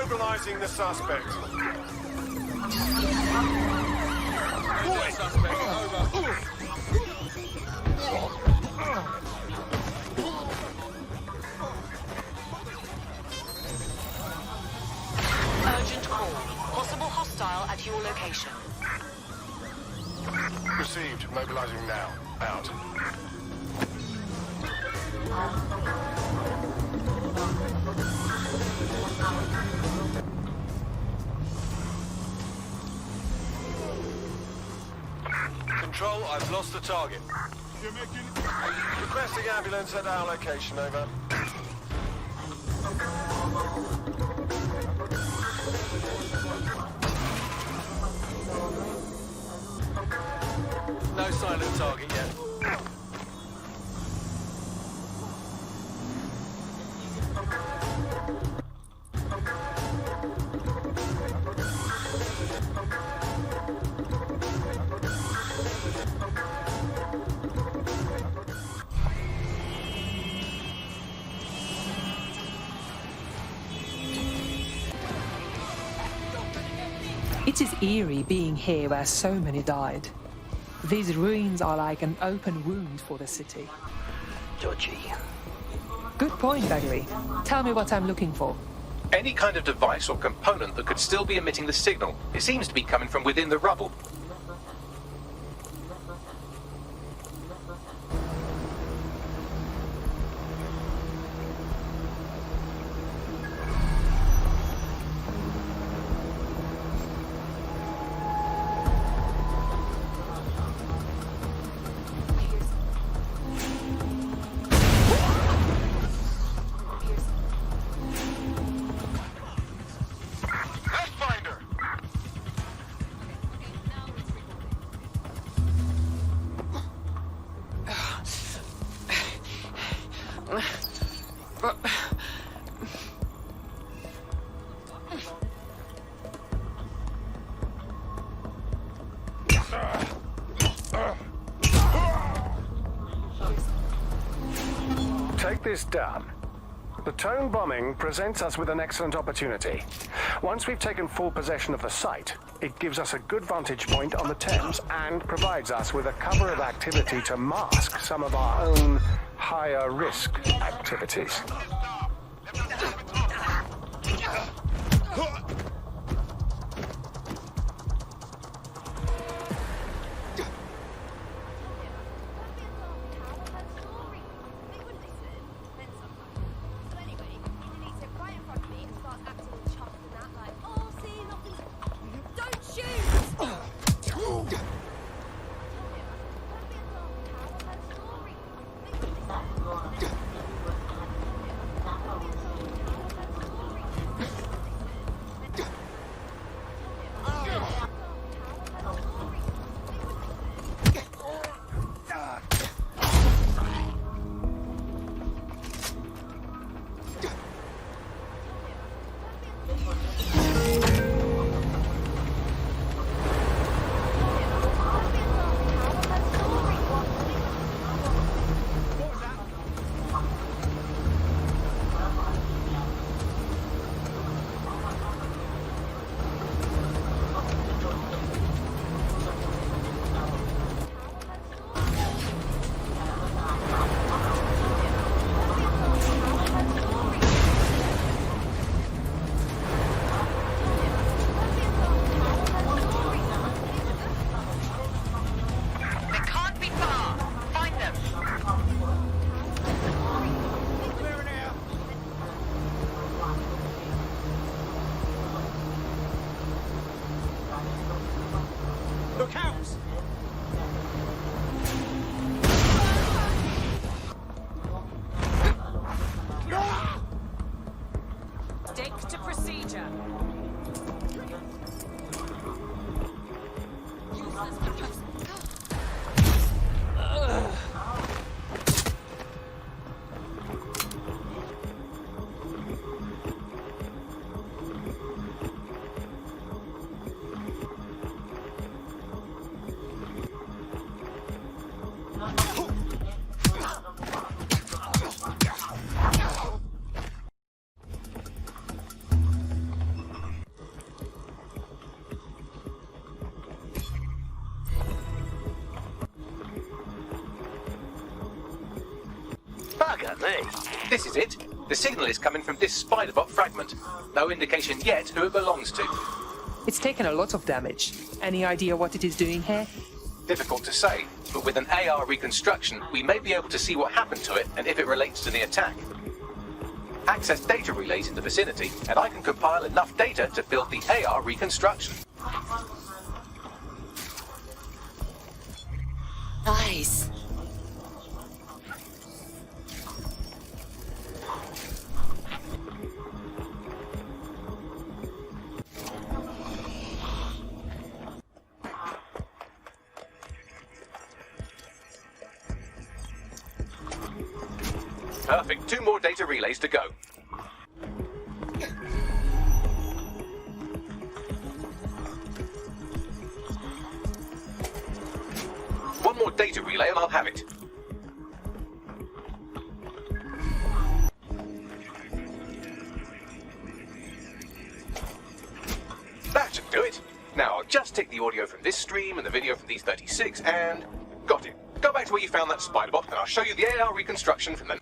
Mobilizing the suspect. Suspect, over. Urgent call. Possible hostile at your location. Received. Mobilizing now. Out. Control, I've lost the target. Requesting ambulance at our location, over. No sign of the target yet. It is eerie being here where so many died. These ruins are like an open wound for the city. Dodgy. Good point, Bagley. Tell me what I'm looking for. Any kind of device or component that could still be emitting the signal. It seems to be coming from within the rubble. Take this down. The tone bombing presents us with an excellent opportunity. Once we've taken full possession of the site, it gives us a good vantage point on the Thames and provides us with a cover of activity to mask some of our own higher risk activities. me. This is it. The signal is coming from this spider-bot fragment. No indication yet who it belongs to. It's taken a lot of damage. Any idea what it is doing here? Difficult to say, but with an AR reconstruction, we may be able to see what happened to it and if it relates to the attack. Access data relays in the vicinity, and I can compile enough data to build the AR reconstruction. Nice. Perfect. 2 more data relays to go. One more data relay and I'll have it. That should do it. Now I'll just take the audio from this stream and the video from these 36 and... got it. Go back to where you found that spider bot and I'll show you the AR reconstruction from the...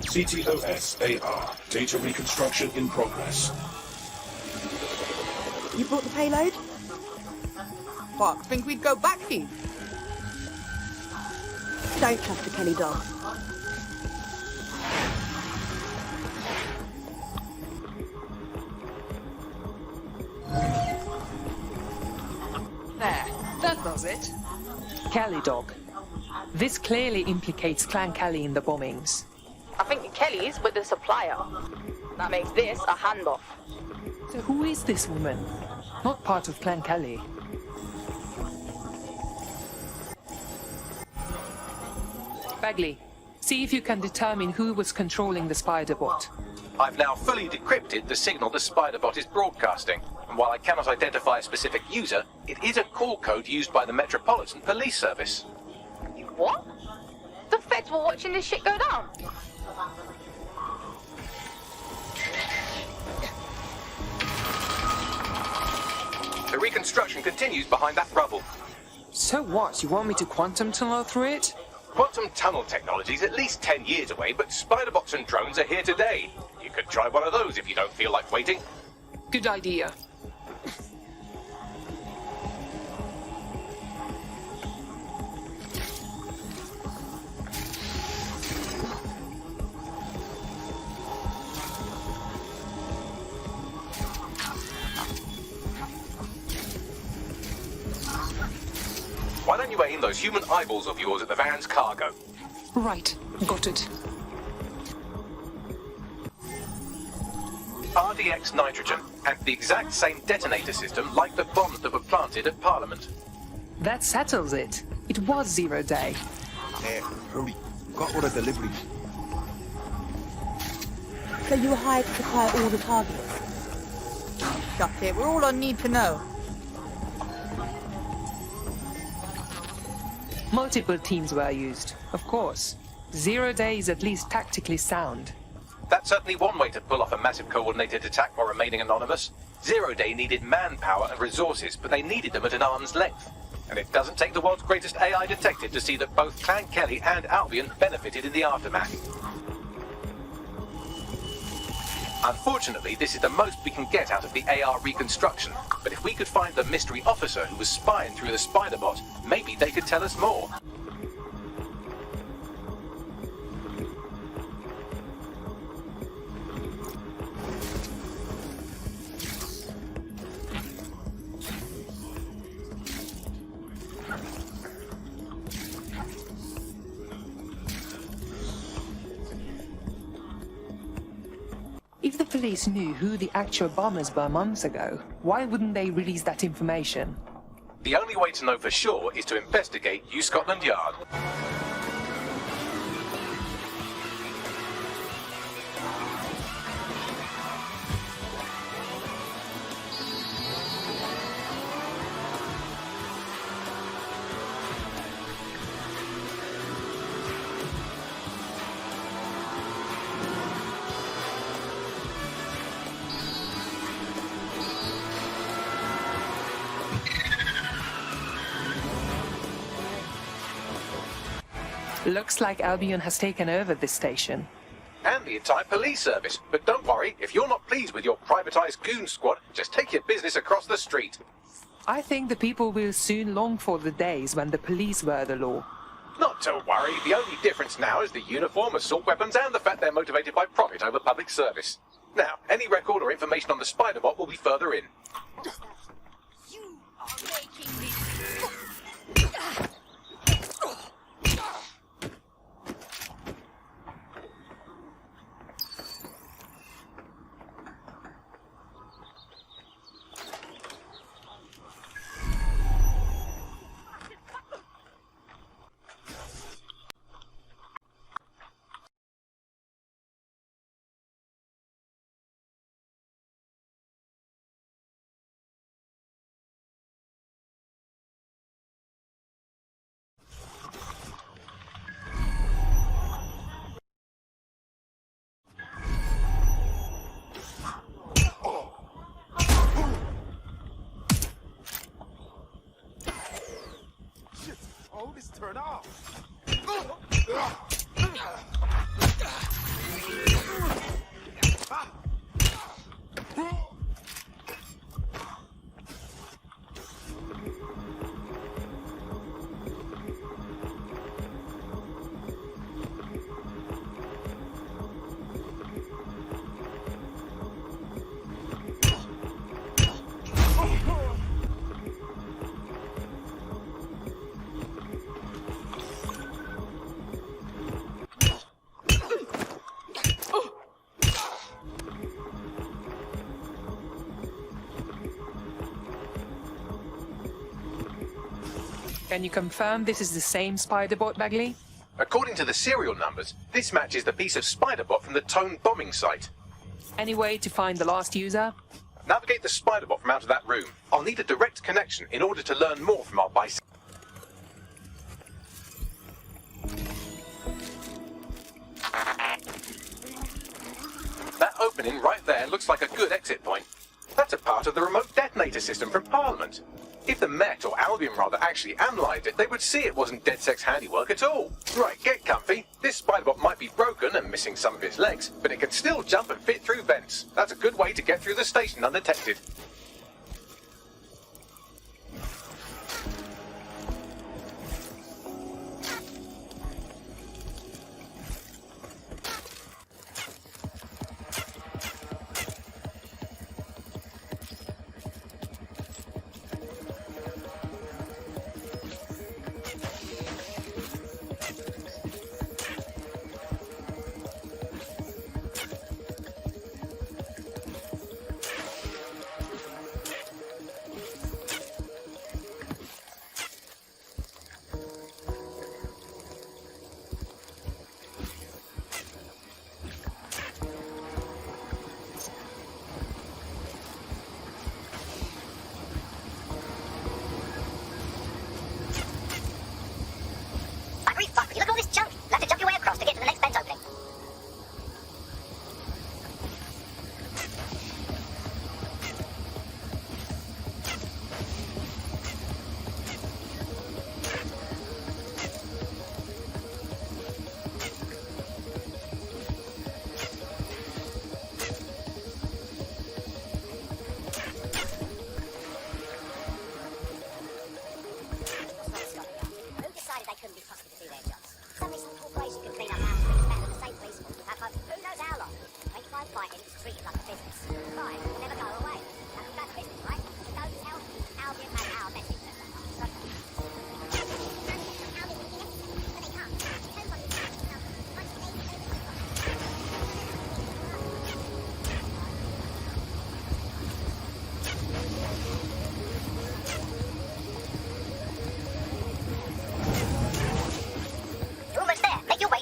CTOS AR. Data reconstruction in progress. You brought the payload? What, think we'd go back here? Don't trust the Kelley dog. There, that does it. Kelley dog. This clearly implicates Clan Kelley in the bombings. I think Kelley's with the supplier. That makes this a handoff. So who is this woman? Not part of Clan Kelley. Bagley, see if you can determine who was controlling the spider bot. I've now fully decrypted the signal the spider bot is broadcasting, and while I cannot identify a specific user, it is a call code used by the Metropolitan Police Service. What? The feds were watching this shit go down. The reconstruction continues behind that rubble. So what? You want me to quantum tunnel through it? Quantum tunnel technology is at least 10 years away, but spider bots and drones are here today. You could try one of those if you don't feel like waiting. Good idea. Why don't you aim those human eyeballs of yours at the van's cargo? Right, got it. RDX nitrogen, and the exact same detonator system like the bombs that were planted at Parliament. That settles it. It was 0 day. Hurry. Got all the deliveries. So you were hired to supply all the targets? Got it, we're all on need to know. Multiple teams were used, of course. 0 day is at least tactically sound. That's certainly one way to pull off a massive coordinated attack while remaining anonymous. 0 day needed manpower and resources, but they needed them at an arm's length. And it doesn't take the world's greatest AI detective to see that both Clan Kelley and Albion benefited in the aftermath. Unfortunately, this is the most we can get out of the AR reconstruction, but if we could find the mystery officer who was spying through the spider bot, maybe they could tell us more. If the police knew who the actual bombers were months ago, why wouldn't they release that information? The only way to know for sure is to investigate New Scotland Yard. Looks like Albion has taken over this station. And the entire police service. But don't worry, if you're not pleased with your privatized goon squad, just take your business across the street. I think the people will soon long for the days when the police were the law. Not to worry, the only difference now is the uniform, assault weapons, and the fact they're motivated by profit over public service. Now, any record or information on the spider bot will be further in. You are making me... Oh, this turn off. Can you confirm this is the same spider bot, Bagley? According to the serial numbers, this matches the piece of spider bot from the Tone bombing site. Any way to find the last user? Navigate the spider bot from out of that room. I'll need a direct connection in order to learn more from our bicycle. That opening right there looks like a good exit point. That's a part of the remote detonator system from Parliament. If the Met, or Albion rather, actually analysed it, they would see it wasn't DedSec's handiwork at all. Right, get comfy. This spiderbot might be broken and missing some of its legs, but it can still jump and fit through vents. That's a good way to get through the station undetected.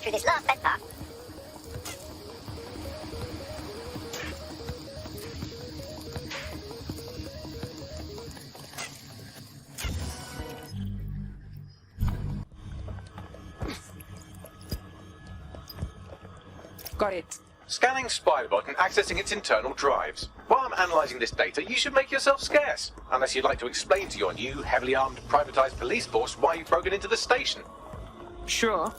This last bed part. Got it. Scanning Spiderbot and accessing its internal drives. While I'm analysing this data, you should make yourself scarce. Unless you'd like to explain to your new, heavily armed, privatised police force why you've broken into the station. Sure.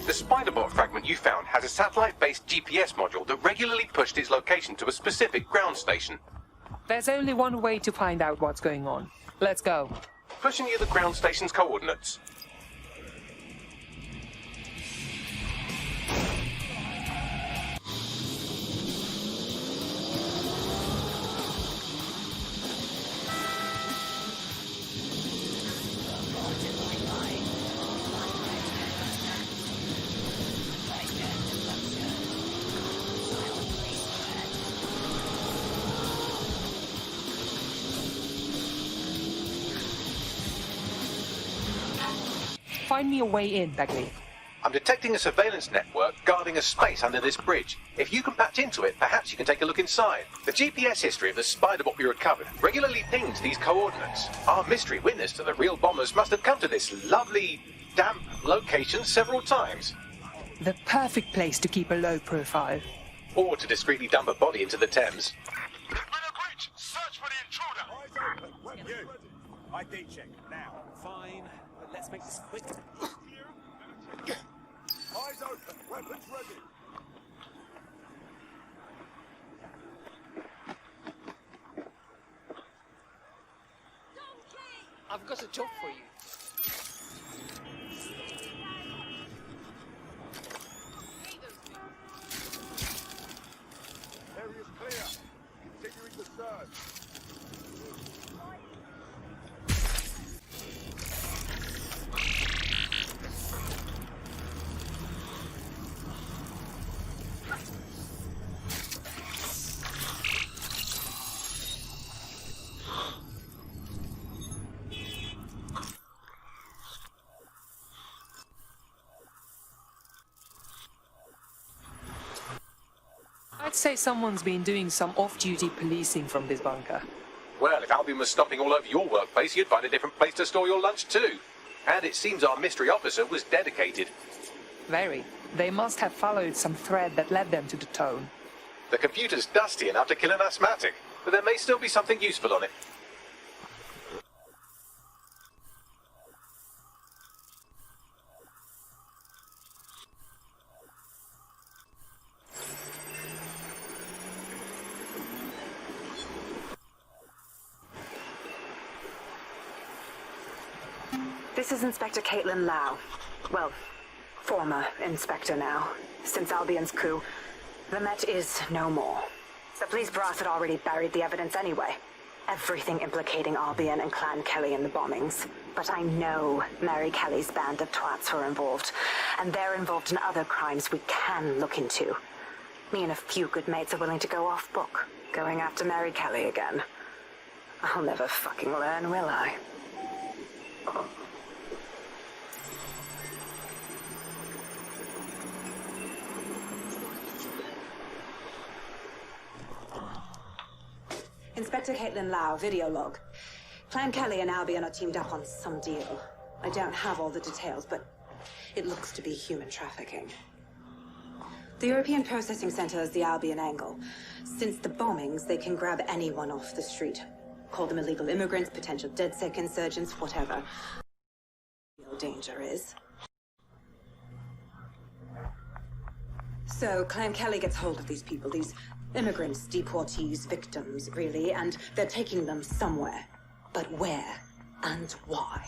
The spider-bot fragment you found has a satellite-based GPS module that regularly pushed its location to a specific ground station. There's only one way to find out what's going on. Let's go. Pushing you the ground station's coordinates. Find me a way in, Begley. I'm detecting a surveillance network guarding a space under this bridge. If you can patch into it, perhaps you can take a look inside. The GPS history of the spider-bot we recovered regularly pings these coordinates. Our mystery witness to the real bombers must have come to this lovely, damp location several times. The perfect place to keep a low profile. Or to discreetly dump a body into the Thames. Search for the intruder. Eyes open. Where you? ID check now. Fine, but let's make this quick. Eyes open. Weapons ready. I've got a job for you. Area's clear. Continuing the search. I'd say someone's been doing some off-duty policing from this bunker. Well, if Albion was stomping all over your workplace, you'd find a different place to store your lunch too. And it seems our mystery officer was dedicated. Very. They must have followed some thread that led them to the tone. The computer's dusty enough to kill an asthmatic, but there may still be something useful on it. This is Inspector Caitlin Lau. Well, former inspector now. Since Albion's coup, the Met is no more. The police brass had already buried the evidence anyway. Everything implicating Albion and Clan Kelley in the bombings. But I know Mary Kelley's band of twats were involved, and they're involved in other crimes we can look into. Me and a few good mates are willing to go off book, going after Mary Kelley again. I'll never fucking learn, will I? Inspector Caitlin Lau, video log. Clan Kelley and Albion are teamed up on some deal. I don't have all the details, but it looks to be human trafficking. The European Processing Center is the Albion angle. Since the bombings, they can grab anyone off the street. Call them illegal immigrants, potential DedSec insurgents, whatever. Real danger is. So, Clan Kelley gets hold of these people, these immigrants, deportees, victims, really, and they're taking them somewhere. But where and why?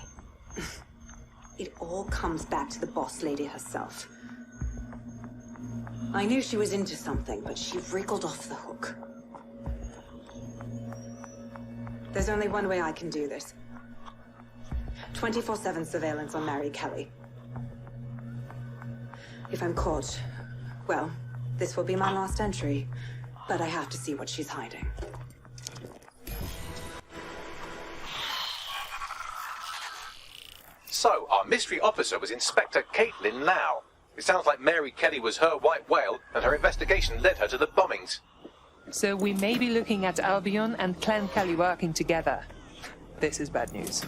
It all comes back to the boss lady herself. I knew she was into something, but she wriggled off the hook. There's only one way I can do this. 24/7 surveillance on Mary Kelley. If I'm caught, well, this will be my last entry. But I have to see what she's hiding. So, our mystery officer was Inspector Caitlin Lau. It sounds like Mary Kelley was her white whale, and her investigation led her to the bombings. So we may be looking at Albion and Clan Kelley working together. This is bad news.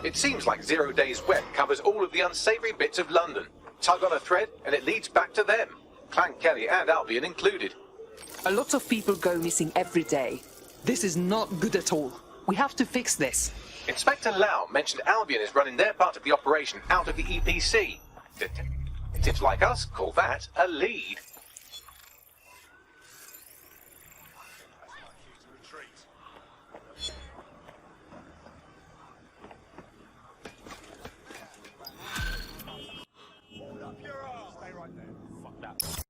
It seems like 0 Days Web covers all of the unsavory bits of London. Tug on a thread, and it leads back to them. Clan Kelley and Albion included. A lot of people go missing every day. This is not good at all. We have to fix this. Inspector Lau mentioned Albion is running their part of the operation out of the EPC. Detectives like us call that a lead. Stay right there. Fuck that.